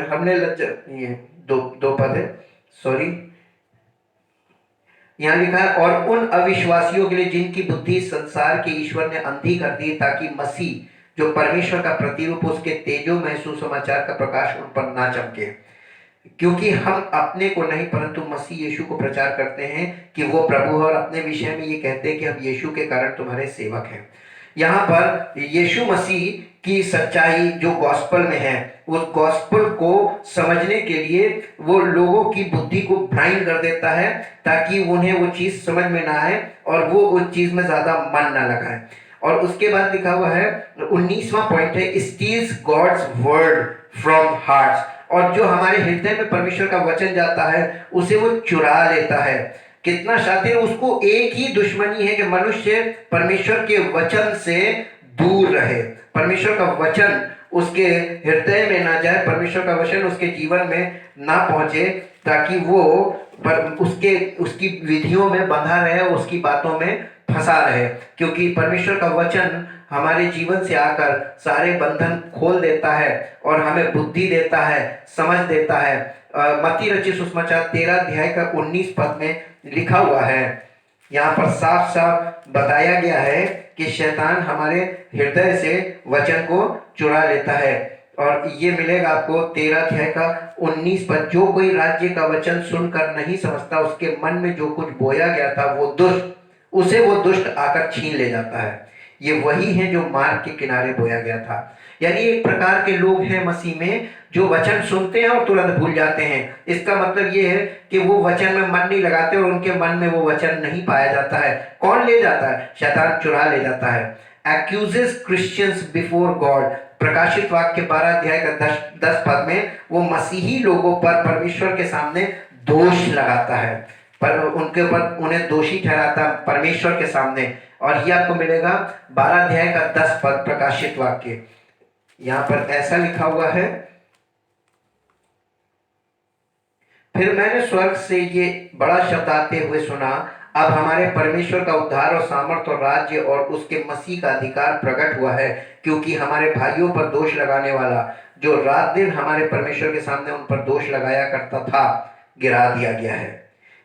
हमने ये दो पद है, सॉरी, यहाँ लिखा है, और उन अविश्वासियों के लिए जिनकी बुद्धि संसार के ईश्वर ने अंधी कर दी, ताकि मसीह जो परमेश्वर का प्रतिरूप, उसके तेजोमय सुसमाचार का प्रकाश उन पर ना चमके। क्योंकि हम अपने को नहीं परंतु मसीह यीशु को प्रचार करते हैं कि वो प्रभु है, और अपने विषय में ये कहते हैं कि हम यीशु के कारण तुम्हारे सेवक हैं। यहाँ पर यीशु मसीह की सच्चाई जो गॉस्पेल में है, उस गॉस्पेल को समझने के लिए वो लोगों की बुद्धि को ब्लाइंड कर देता है, ताकि उन्हें वो चीज समझ में ना आए और वो उस चीज में ज्यादा मन ना लगाए। और उसके बाद लिखा हुआ है 19वां पॉइंट है, steals God's word from hearts, और जो हमारे हृदय में परमेश्वर का वचन जाता है उसे वो चुरा लेता है। कितना शातिर, उसको एक ही दुश्मनी है कि मनुष्य परमेश्वर के वचन से दूर रहे, परमेश्वर का वचन उसके हृदय में ना जाए, परमेश्वर का वचन उसके जीवन में ना पहुंचे, ताकि वो उसकी विधियों में बंधा रहे, उसकी बातों में फंसा रहे। क्योंकि परमेश्वर का वचन हमारे जीवन से आकर सारे बंधन खोल देता है और हमें बुद्धि देता है, समझ देता है। मत्ती रचित सुसमाचार 13 अध्याय का 19 पद में लिखा हुआ है, यहाँ पर साफ साफ बताया गया है कि शैतान हमारे हृदय से वचन को चुरा लेता है। और ये मिलेगा आपको 13 अध्याय का 19 पद, जो कोई राज्य का वचन सुनकर नहीं समझता, उसके मन में जो कुछ बोया गया था वो दुष्ट, उसे वो दुष्ट आकर छीन ले जाता है। ये वही है जो मार्ग के किनारे बोया गया था। यानी एक प्रकार के लोग हैं मसीह में जो वचन सुनते हैं और तुरंत भूल जाते हैं। इसका मतलब ये है कि वो वचन में मन नहीं लगाते और उनके मन में वो वचन नहीं पाया जाता है। कौन ले जाता है? शैतान चुरा ले जाता है। एक्यूजेस क्रिश्चियंस बिफोर गॉड, प्रकाशित वाक्य 12 अध्याय का 10 पद में वो मसीही लोगों पर परमेश्वर के सामने दोष लगाता है, पर उनके ऊपर उन्हें दोषी ठहराता परमेश्वर के सामने। और ये आपको मिलेगा 12 अध्याय का 10 पद, प्रकाशित वाक्य। यहां पर ऐसा लिखा हुआ है, फिर मैंने स्वर्ग से ये बड़ा शब्द आते हुए सुना, अब हमारे परमेश्वर का उद्धार और सामर्थ्य और राज्य और उसके मसीह का अधिकार प्रकट हुआ है, क्योंकि हमारे भाइयों पर दोष लगाने वाला जो रात दिन हमारे परमेश्वर के सामने उन पर दोष लगाया करता था, गिरा दिया गया है।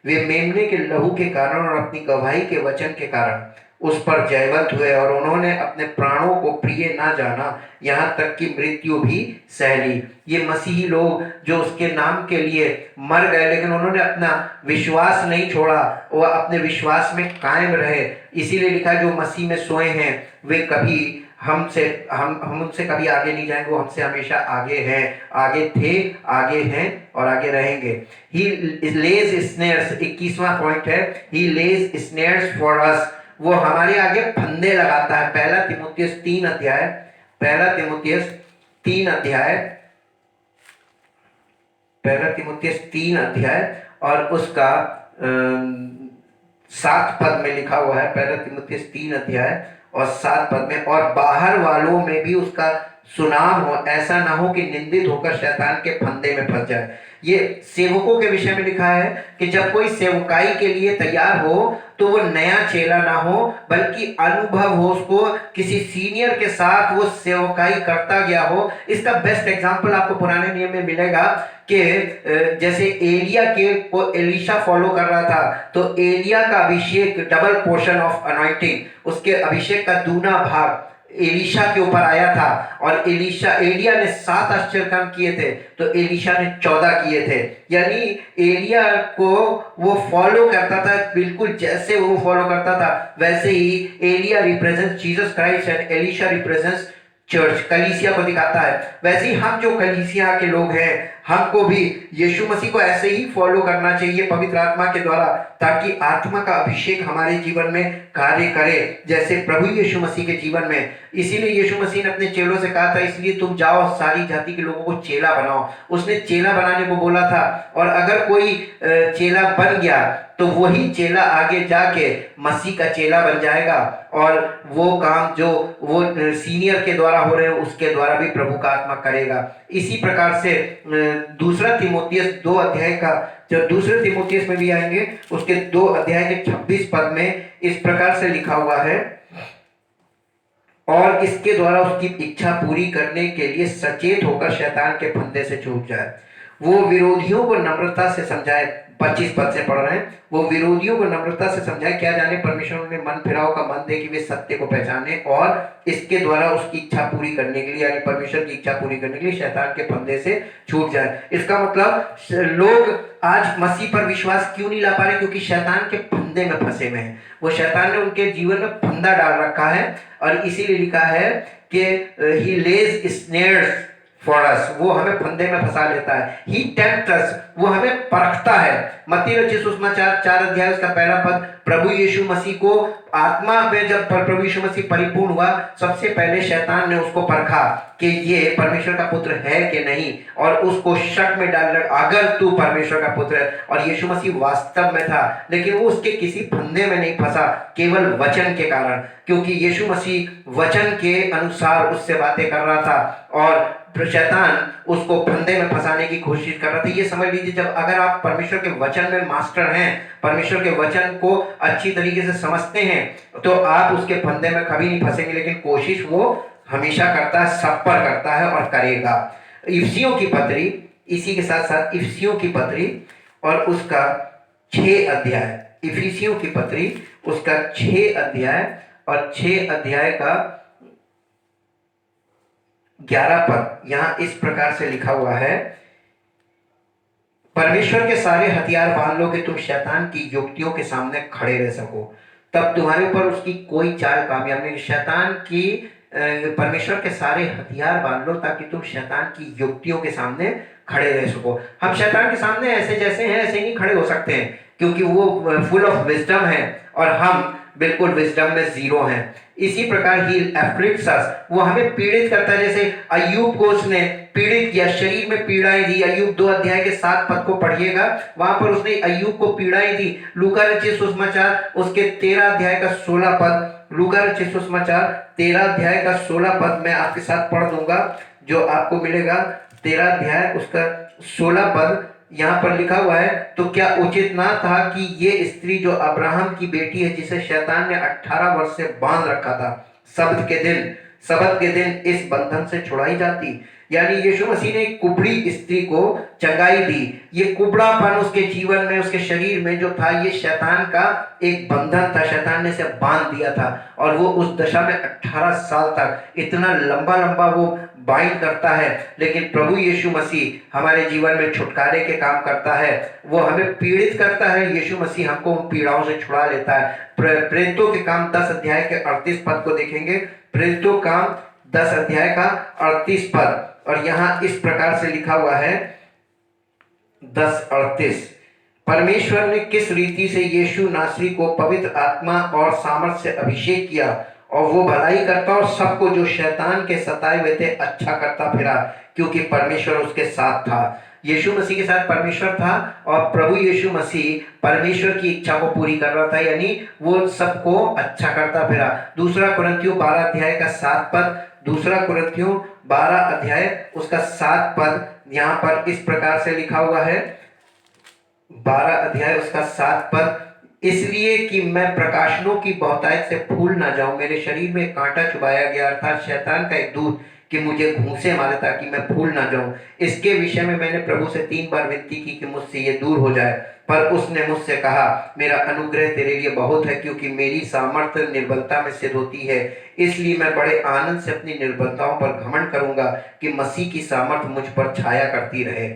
वे मेमने के लहू के कारण और अपनी गवाही के वचन के कारण उस पर जयवंत हुए, और उन्होंने अपने प्राणों को प्रिय ना जाना, यहाँ तक कि मृत्यु भी सह ली। ये मसीही लोग जो उसके नाम के लिए मर गए, लेकिन उन्होंने अपना विश्वास नहीं छोड़ा, वह अपने विश्वास में कायम रहे। इसीलिए लिखा, जो मसीह में सोए हैं वे कभी हम उनसे कभी आगे नहीं जाएंगे, वो हमसे हमेशा आगे हैं, आगे थे, आगे हैं और आगे रहेंगे। ही लेज स्नेयर्स, 21वां पॉइंट है, ही लेज स्नेयर्स फॉर अस, वो हमारे आगे फंदे लगाता है। पहला तीमुथियुस 3 अध्याय, पहला तीमुथियुस 3 अध्याय और उसका 7 पद में लिखा हुआ है, पहला तीमुथियुस 3 अध्याय और 7 पद में, और बाहर वालों में भी उसका सुनाम हो, ऐसा ना हो कि निंदित होकर शैतान के फंदे में फंस जाए। ये सेवकों के विषय में लिखा है कि जब कोई सेवकाई के लिए तैयार हो तो वो नया चेला ना हो, बल्कि अनुभव हो, उसको किसी सीनियर के साथ वो सेवकाई करता गया हो। इसका बेस्ट एग्जांपल आपको पुराने नियम में मिलेगा कि जैसे एलिया के को एलिशा फॉलो कर रहा था, तो एलिया का अभिषेक, डबल पोर्शन ऑफ अनॉइंटिंग, उसके अभिषेक का दूना भाग एलिशा के ऊपर आया था। और एलिया ने 7 आश्चर्य काम किए थे, तो एलिशा ने 14 किए थे। यानी एलिया को वो फॉलो करता था, बिल्कुल जैसे वो फॉलो करता था वैसे ही। Elijah represents Jesus Christ and Elisha represents church, कलीसिया को दिखाता है। वैसे ही हम जो कलीसिया के लोग हैं, हमको भी यीशु मसीह को ऐसे ही फॉलो करना चाहिए पवित्र आत्मा के द्वारा, ताकि आत्मा का अभिषेक हमारे जीवन में कार्य करे जैसे प्रभु यीशु मसीह के जीवन में। इसीलिए यीशु मसीह ने अपने चेलों से कहा था, इसलिए तुम जाओ सारी जाति के लोगों को चेला बनाओ। उसने चेला बनाने को बोला था, और अगर कोई चेला बन गया तो वही चेला आगे जाके मसीह का चेला बन जाएगा, और वो काम जो वो सीनियर के द्वारा हो रहे हैं उसके द्वारा भी प्रभु का आत्मा करेगा। इसी प्रकार से दूसरा तीमुथियुस 2 अध्याय का, जो दूसरे तीमुथियुस में भी आएंगे, उसके 2 अध्याय के 26 पद में इस प्रकार से लिखा हुआ है, और इसके द्वारा उसकी इच्छा पूरी करने के लिए सचेत होकर शैतान के फंदे से छूट जाए। वो विरोधियों को नम्रता से समझाए, 25 पद से पढ़ रहे हैं, वो विरोधियों को नम्रता से समझाए, क्या जाने परमेश्वर उन्हें मन फिराव का मन दे कि वे सत्य को पहचाने, और इसके द्वारा उसकी इच्छा पूरी करने के लिए, यानी परमेश्वर की इच्छा पूरी करने के लिए शैतान के फंदे से छूट जाए। इसका मतलब लोग आज मसीह पर विश्वास क्यों नहीं ला पा रहे? क्योंकि शैतान के फंदे में फंसे हुए हैं। वो शैतान ने उनके जीवन में फंदा डाल रखा है, और इसीलिए लिखा है कि he lays snares for us, वो हमें फंदे में फंसा लेता है। He tempts us, वो हमें परखता है। मत्ती रचित सुसमाचार 4 अध्याय उसका पहला पद, प्रभु यीशु मसीह को आत्मा में जब प्रभु यीशु मसीह परिपूर्ण हुआ, सबसे पहले शैतान ने उसको परखा कि ये परमेश्वर का पुत्र है कि नहीं, और उसको शक में डाल रखा, अगर तू परमेश्वर का पुत्र है। और यीशु मसीह वास्तव में था, लेकिन वो उसके किसी फंदे में नहीं फंसा, केवल वचन के कारण, क्योंकि यीशु मसीह वचन के अनुसार उससे बातें कर रहा था, और शैतान उसको फंदे में फंसाने की कोशिश कर रहा था। ये समझ लीजिए, जब अगर आप परमेश्वर के वचन में मास्टर हैं, परमेश्वर के वचन को अच्छी तरीके से समझते हैं, तो आप उसके फंदे में कभी नहीं फंसेंगे। लेकिन कोशिश वो हमेशा करता है, सब पर करता है और करेगा। इफिसियों की पत्री, इसी के साथ साथ इफिसियों की पत्री और उसका 6 अध्याय, इफिसियों की पत्री उसका 6 अध्याय और 6 अध्याय का 11 पद, यहां इस प्रकार से लिखा हुआ है, परमेश्वर के सारे हथियार बांध लो कि तुम शैतान की युक्तियों के सामने खड़े रह सको, तब तुम्हारे ऊपर उसकी कोई चाल कामयाब नहीं। शैतान की परमेश्वर के सारे हथियार बांध लो ताकि तुम शैतान की युक्तियों के सामने खड़े रह सको। हम शैतान के सामने ऐसे जैसे हैं ऐसे नहीं खड़े हो सकते हैं, क्योंकि वो फुल ऑफ विजडम है और हम बिल्कुल विजडम में जीरो हैं। इसी प्रकार ही एफ्लिक्ट्स अस, वो हमें पीड़ित करता है। जैसे अय्यूब को उसने पीड़ित किया, शरीर में पीड़ाएं दी। अय्यूब 2 अध्याय के 7 पद को पढ़िएगा, वहां पर उसने अय्यूब को पीड़ाएं दी। लूका रचित सुसमाचार उसके 13 अध्याय का 16 पद, लूका रचित सुसमाचार 13 अध्याय का 16 पद मैं आपके साथ पढ़ दूंगा, जो आपको मिलेगा 13 अध्याय उसका 16 पद। यहाँ पर लिखा हुआ है, तो क्या उचित ना था कि ये स्त्री जो अब्राहम की बेटी है, जिसे शैतान ने 18 वर्ष से बांध रखा था, शब्द के दिन इस बंधन से छुड़ाई जाती। यानी यीशु मसीह ने एक कुबड़ी स्त्री को चंगाई दी। ये कुबड़ापन उसके जीवन में, उसके शरीर में जो था, ये शैतान का एक बंधन था, शैतान ने इसे बांध दिया था, और वो उस दशा में 18 साल तक इतना लंबा वो बाइंड करता है। लेकिन प्रभु यीशु मसीह हमारे जीवन में छुटकारे के काम करता है, वो हमें पीड़ित करता है, यीशु मसीह हमको उन पीड़ाओं से छुड़ा लेता है। प्रेरितों के काम 10 अध्याय के 38 पद को देखेंगे, प्रेरितों काम 10 अध्याय का 38 पद, और यहाँ इस प्रकार से लिखा हुआ है 10:38, परमेश्वर ने किस रीति से यीशु नासरी को पवित्र आत्मा और सामर्थ से अभिषेक किया, और वो भलाई करता और सबको जो शैतान के सताए हुए थे अच्छा करता फिरा, क्योंकि परमेश्वर उसके साथ था। यीशु मसीह के साथ परमेश्वर था और प्रभु यीशु मसीह परमेश्वर की इच्छा को पूरी कर रहा था, यानी वो सबको अच्छा करता फिरा। दूसरा कुरिन्थियों 12 अध्याय का 7 पद, दूसरा कुरिन्थियों 12 अध्याय उसका 7 पद यहाँ पर इस प्रकार से लिखा हुआ है। 12 अध्याय उसका 7 पद, इसलिए कि मैं प्रकाशनों की बहुतायत से फूल ना जाऊं, मेरे शरीर में कांटा चुभाया गया, अर्थात शैतान का एक दूत कि मुझे घूंसे मारे ताकि मैं फूल ना जाऊं। इसके विषय में मैंने प्रभु से 3 बार विनती की कि मुझसे ये दूर हो जाए, पर उसने मुझसे कहा, मेरा अनुग्रह तेरे लिए बहुत है, क्योंकि मेरी सामर्थ्य निर्बलता में सिद्ध होती है। इसलिए मैं बड़े आनंद से अपनी निर्बलताओं पर घमंड करूंगा कि मसीह की सामर्थ्य मुझ पर छाया करती रहे।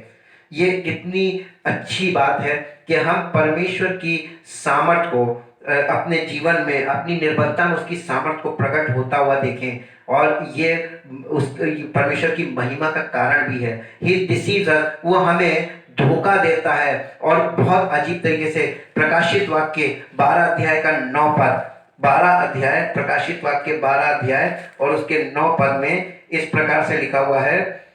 ये कितनी अच्छी बात है कि हम परमेश्वर की सामर्थ को अपने जीवन में, अपनी निर्बलता में उसकी सामर्थ को प्रकट होता हुआ देखें, और ये उस परमेश्वर की महिमा का कारण भी है। ही डिसीव्स अस, वो हमें धोखा देता है। और बहुत अजीब तरीके से प्रकाशित वाक्य 12 अध्याय का 9 पद, 12 अध्याय प्रकाशित वाक्य 12 अध्याय और उसके 9 पद में इस प्रकार से लिखा हुआ है,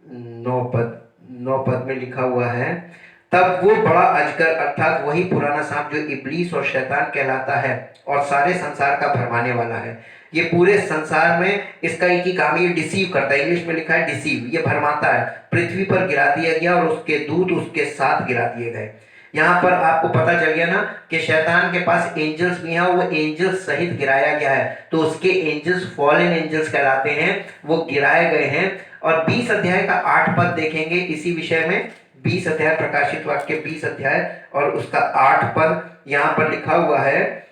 9 पद में लिखा हुआ है, तब वो बड़ा अजगर अर्थात वही पुराना सांप जो इब्लीस और शैतान कहलाता है और सारे संसार का भरमाने वाला है। ये पूरे संसार में इसका एक ही काम, ये डिसीव करता है। इंग्लिश में लिखा है डिसीव, ये भरमाता है। पृथ्वी पर गिरा दिया गया और उसके दूत उसके साथ गिरा दिए गए। यहाँ पर आपको पता चल गया ना कि शैतान के पास एंजल्स भी हैं, वो एंजल्स सहित गिराया गया है, तो उसके एंजल्स फॉलन एंजल्स कहलाते हैं, वो गिराए गए हैं। और 20 अध्याय का 8 पद देखेंगे इसी विषय में, 20 अध्याय प्रकाशित वाक्य 20 अध्याय और उसका 8 पद यहां पर लिखा हुआ है,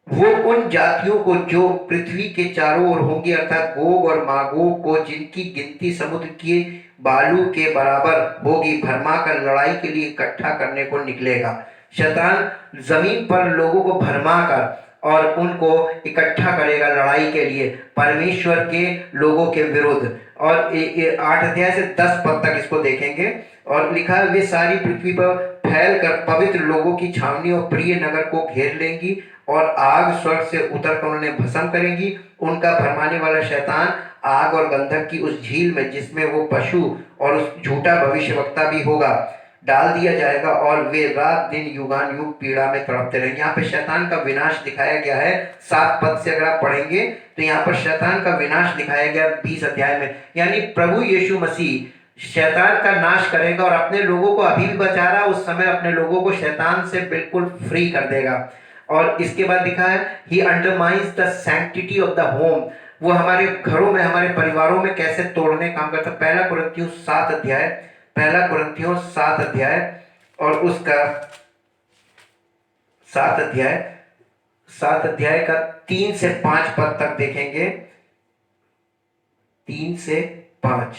वो उन जातियों को जो पृथ्वी के चारों ओर होंगी, अर्थात गोग और मागोग को, जिनकी गिनती समुद्र के बालू के बराबर होगी, भरमा कर लड़ाई के लिए इकट्ठा करने को निकलेगा। शैतान जमीन पर लोगों को भरमा कर और उनको इकट्ठा करेगा लड़ाई के लिए परमेश्वर के लोगों के विरुद्ध। और 8 अध्याय से 10 पद तक इसको देखेंगे और लिखा है, वे सारी पृथ्वी पर फैल कर पवित्र लोगों की छावनी और प्रिय नगर को घेर लेंगी और आग स्वर्ग से उतर कर उन्हें भस्म करेगी। उनका भरमाने वाला शैतान आग और गंधक की उस झील में, जिसमें वो पशु और उस झूठा भविष्यवक्ता भी होगा, डाल दिया जाएगा और वे रात दिन युगान युग पीड़ा में तड़पते रहेंगे। यहाँ पे शैतान का विनाश दिखाया गया है। 7 पद से अगर आप पढ़ेंगे तो यहाँ पर शैतान का विनाश दिखाया गया 20 अध्याय में, यानी प्रभु यीशु मसीह शैतान का नाश करेगा और अपने लोगों को, अभी भी बचा रहा, उस समय अपने लोगों को शैतान से बिल्कुल फ्री कर देगा। और इसके बाद लिखा है, he undermines the sanctity of the home, वो हमारे घरों में, हमारे परिवारों में कैसे तोड़ने काम करता है। पहला कुरिन्थियों 7 अध्याय, पहला कुरिन्थियों 7 अध्याय और उसका 7 अध्याय का 3 से 5 पद तक देखेंगे। 3 से 5,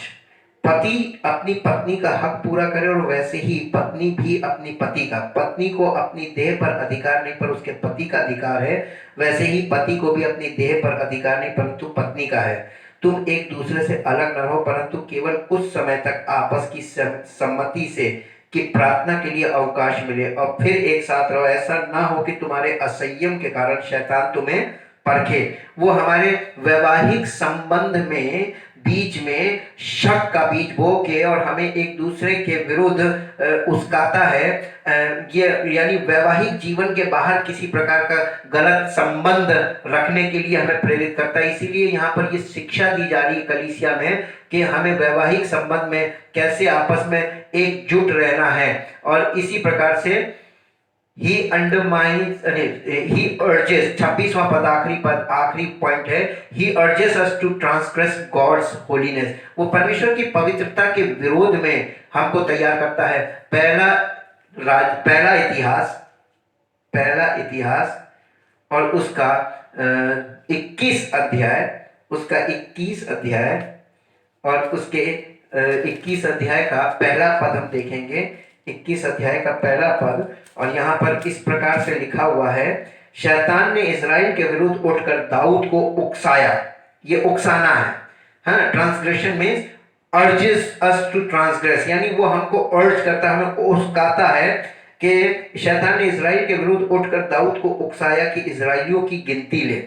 पति अपनी पत्नी का हक पूरा करे और वैसे ही पत्नी भी अपनी पति का, पत्नी को अपनी देह पर अधिकार नहीं पर उसके पति का अधिकार है, वैसे ही पति को भी अपनी देह पर अधिकार नहीं परंतु पत्नी का है। तुम एक दूसरे से अलग न रहो, परंतु केवल कुछ समय तक आपस की सम्मति से कि प्रार्थना के लिए अवकाश मिले और फिर एक साथ रहो। ऐसा ना हो कि तुम्हारे असंयम के कारण शैतान तुम्हें परखे। वो हमारे वैवाहिक संबंध में बीच में शक का बीज बो के और हमें एक दूसरे के विरुद्ध उस्काता है। ये यानी वैवाहिक जीवन के बाहर किसी प्रकार का गलत संबंध रखने के लिए हमें प्रेरित करता है। इसीलिए यहाँ पर ये शिक्षा दी जा रही है कलीसिया में कि हमें वैवाहिक संबंध में कैसे आपस में एकजुट रहना है। और इसी प्रकार से he undermines, he urges, 26वां पद आखिरी पॉइंट है, he urges us to transgress God's holiness, वो परमेश्वर की पवित्रता के विरोध में हमको तैयार करता है। पहला इतिहास और उसका 21 अध्याय और उसके 21 अध्याय का पहला पद हम देखेंगे। 21 अध्याय का पहला पद और यहाँ पर इस प्रकार से लिखा हुआ है, शैतान ने इस्राएल के विरुद्ध उठकर दाऊद को उकसाया। ये उकसाना है, हाँ, transgression means urges us to transgress, यानी वो हमको अर्ज करता है, हमें उकसाता है कि शैतान ने इजराइल के विरुद्ध उठकर दाऊद को उकसाया कि इजराइलियों की गिनती ले।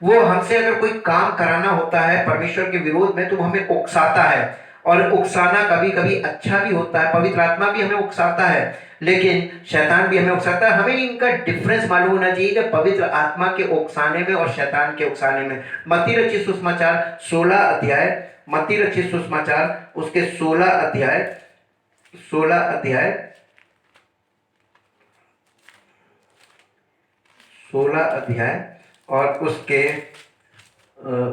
वो हमसे अगर कोई काम कराना होता है परमेश्वर के विरोध में तो वो हमें उकसाता है, और उकसाना कभी कभी अच्छा भी होता है, पवित्र आत्मा भी हमें उकसाता है, लेकिन शैतान भी हमें उकसाता है। हमें इनका डिफरेंस मालूम होना चाहिए कि पवित्र आत्मा के उकसाने में और शैतान के उकसाने में। मत्ती रचित सुसमाचार 16 अध्याय, मत्ती रचित सुसमाचार उसके 16 अध्याय 16 अध्याय और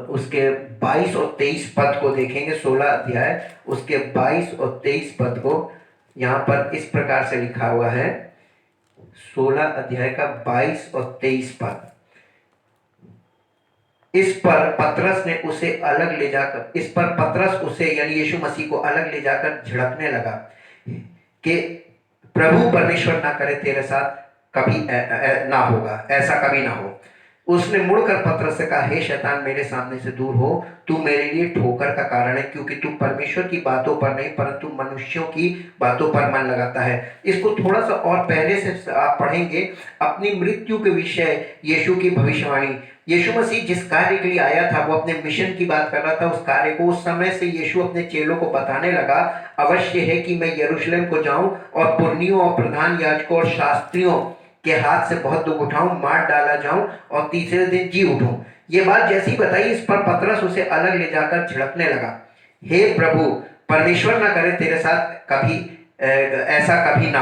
उसके 22 और 23 पद को देखेंगे। 16 अध्याय उसके 22 और 23 पद को यहाँ पर इस प्रकार से लिखा हुआ है। 16 अध्याय का 22 और 23 पद। इस पर पतरस उसे यानी यीशु मसीह को अलग ले जाकर झिड़कने लगा कि प्रभु परमेश्वर ना करे तेरे साथ कभी ना होगा, ऐसा कभी ना हो। उसने मुड़कर पतरस से कहा, हे शैतान मेरे सामने से दूर हो, तू मेरे लिए ठोकर का कारण है, क्योंकि तू परमेश्वर की बातों पर नहीं परंतु मनुष्यों की बातों पर मन लगाता है। इसको थोड़ा सा और पहले से आप पढ़ेंगे। अपनी मृत्यु के विषय यीशु की भविष्यवाणी। यीशु मसीह जिस कार्य के लिए आया था वो अपने मिशन की बात कर रहा था। उस कार्य को उस समय से यीशु अपने चेलों को बताने लगा, अवश्य है कि मैं यरूशलेम को जाऊं और पुरनियों और प्रधान याजकों और शास्त्रियों के हाथ से बहुत दुख उठाऊं, मार डाला जाऊं और तीसरे दिन जी उठूं। ये बात जैसी बताई, इस पर पतरस उसे अलग ले जाकर झिड़कने लगा, हे प्रभु परमेश्वर ना करे तेरे साथ कभी ऐसा कभी ना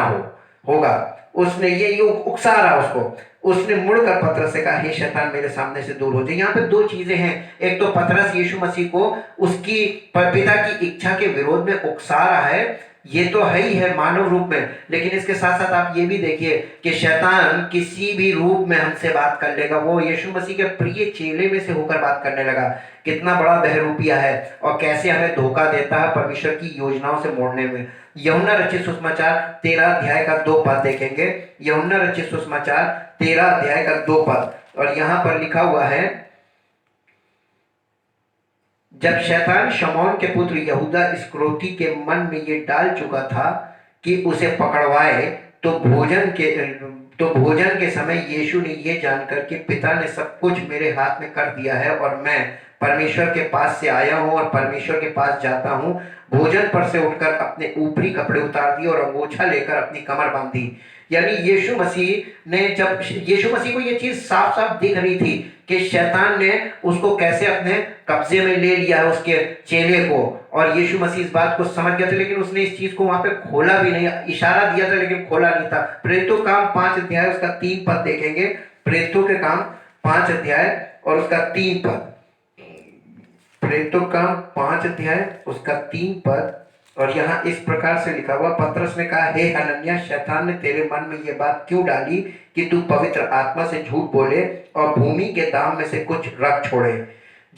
होगा। उसने ये उकसा रहा उसको। उसने मुड़कर पतरस से कहा, हे शैतान मेरे सामने से दूर हो जाए। यहाँ पे दो चीजें हैं। एक तो पतरस यीशु मसीह को उसकी पिता की इच्छा के विरोध में उकसा रहा है, ये तो है ही है मानव रूप में, लेकिन इसके साथ साथ आप ये भी देखिए कि शैतान किसी भी रूप में हमसे बात कर लेगा। वो यीशु मसीह के प्रिय चेले में से होकर बात करने लगा। कितना बड़ा बहरूपिया है और कैसे हमें धोखा देता है परमेश्वर की योजनाओं से मोड़ने में। यूहन्ना रचित सुसमाचार 13 अध्याय का 2 पद देखेंगे। यूहन्ना रचित सुसमाचार 13 अध्याय का 2 पद, और यहां पर लिखा हुआ है, जब शैतान शमौन के पुत्र यहूदा इस्करियोती के मन में ये डाल चुका था कि उसे पकड़वाए, तो भोजन के समय यीशु ने ये जानकर कि पिता ने सब कुछ मेरे हाथ में कर दिया है और मैं परमेश्वर के पास से आया हूं और परमेश्वर के पास जाता हूं, भोजन पर से उठकर अपने ऊपरी कपड़े उतार दिए और अंगोछा लेकर अपनी कमर बांधी। यानी यीशु मसीह ने, जब यीशु मसीह को ये चीज साफ साफ दिख रही थी कि शैतान ने उसको कैसे अपने कब्जे में ले लिया है, उसके चेले को, और यीशु मसीह इस बात को समझ गया था, लेकिन उसने इस चीज को वहां पे खोला भी नहीं। इशारा दिया था लेकिन खोला नहीं था। प्रेरितों काम 5 अध्याय उसका 3 पद देखेंगे। प्रेरितों के काम 5 अध्याय और उसका 3 पद। प्रेरितों काम 5 अध्याय उसका 3 पद, और यहाँ इस प्रकार से लिखा हुआ, पतरस ने कहा, हे हनन्याह, शैतान ने तेरे मन में यह बात क्यों डाली कि तू पवित्र आत्मा से झूठ बोले और भूमि के दाम में से कुछ रख छोड़े?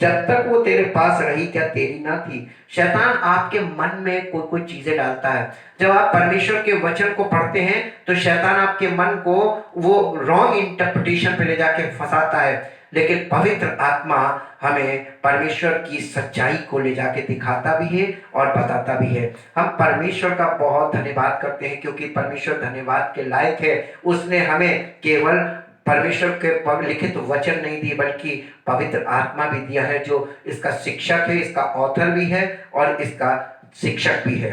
जब तक वो तेरे पास रही क्या तेरी ना थी? शैतान आपके मन में कोई कोई चीजें डालता है। जब आप परमेश्वर के वचन को पढ़ते हैं तो शैतान आपके मन को वो रॉन्ग इंटरप्रिटेशन पे ले जाके फंसाता है, लेकिन पवित्र आत्मा हमें परमेश्वर की सच्चाई को ले जाके दिखाता भी है और बताता भी है। हम परमेश्वर का बहुत धन्यवाद करते हैं क्योंकि परमेश्वर धन्यवाद के लायक है। उसने हमें केवल परमेश्वर के लिखित वचन नहीं दिए बल्कि पवित्र आत्मा भी दिया है, जो इसका शिक्षक है, इसका ऑथर भी है और इसका शिक्षक भी है।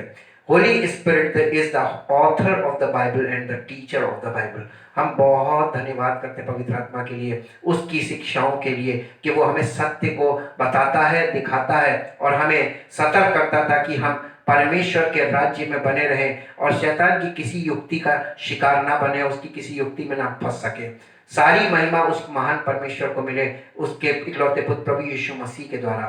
Holi spirit is the author of the Bible and the teacher of the Bible. हम बहुत धन्यवाद करते हैं पवित्र आत्मा के लिए, उसकी शिक्षाओं के लिए, कि वो हमें सत्य को बताता है, दिखाता है और हमें सतर्क करता ताकि हम परमेश्वर के राज्य में बने रहें और शैतान की किसी युक्ति का शिकार ना बने, उसकी किसी युक्ति में ना फंस सके। सारी महिमा उस महान परमेश्वर को मिले, उसके इकलौते पुत्र प्रभु यीशु मसीह के द्वारा।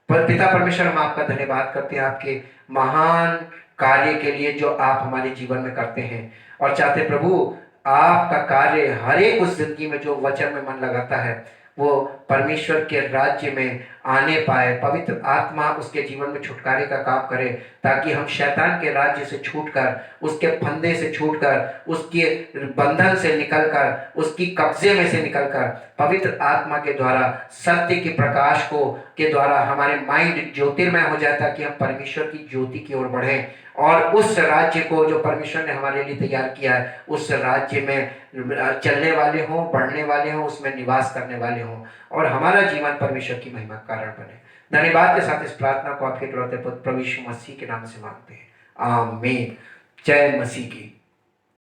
पर पिता परमेश्वर, हम आपका धन्यवाद करते हैं आपके महान कार्य के लिए जो आप हमारे जीवन में करते हैं, और चाहते प्रभु आपका कार्य हर एक उस जिंदगी में जो वचन में मन लगाता है वो परमेश्वर के राज्य में आने पाए। पवित्र आत्मा उसके जीवन में छुटकारे का काम करे ताकि हम शैतान के राज्य से छूटकर, उसके फंदे से छूटकर, उसके बंधन से निकलकर, उसकी कब्जे में से निकलकर पवित्र आत्मा के द्वारा, सत्य के प्रकाश को के द्वारा हमारे माइंड ज्योतिर्मय हो जाए ताकि हम परमेश्वर की ज्योति की ओर बढ़ें और उस राज्य को जो परमेश्वर ने हमारे लिए तैयार किया है, उस राज्य में चलने वाले हों, पढ़ने वाले हों, उसमें निवास करने वाले हों, और हमारा जीवन परमेश्वर की महिमा का कारण बने। धन्यवाद के साथ इस प्रार्थना को आपके इकलौते पुत्र प्रभु यीशु मसीह के नाम से मांगते हैं, आमीन। जय मसीह की।